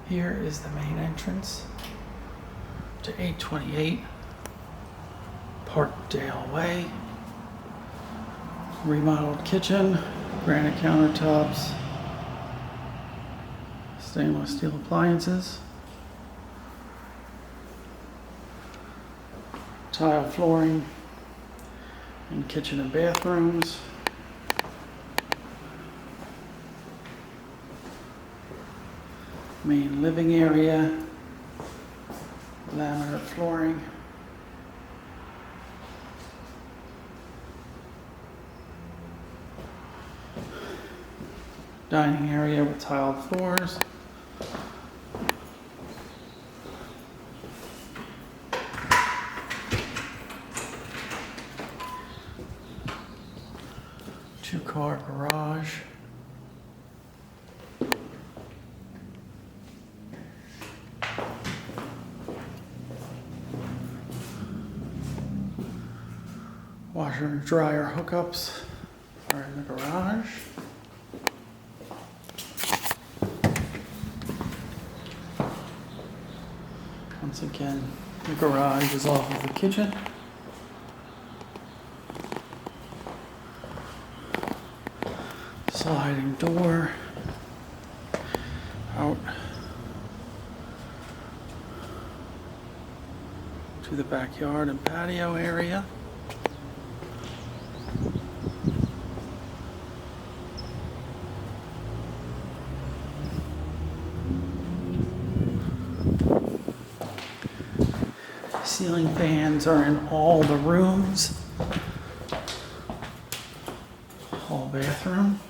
Here is the main entrance to 828 Parkdale Way. Remodeled kitchen, granite countertops, stainless steel appliances, tile flooring in kitchen and bathrooms. Main living area, laminate flooring. Dining area with tiled floors. Two-car garage. Washer and dryer hookups are in the garage. Once again, the garage is off of the kitchen. Sliding door out to the backyard and patio area. Ceiling fans are in all the rooms. Hall bathroom.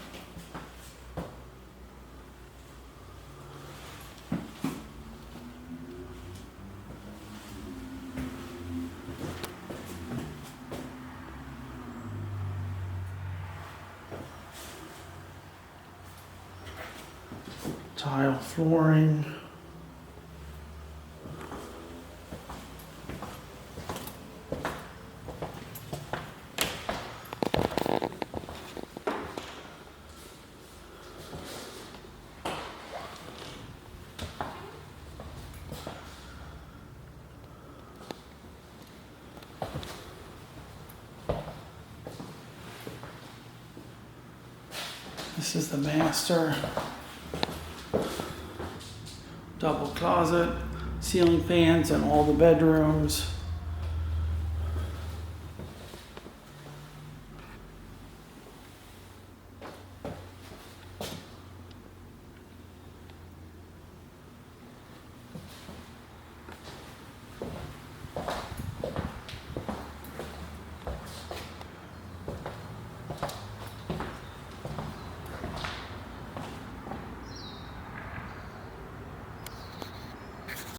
Tile flooring. This is the master. Double closet, ceiling fans in all the bedrooms.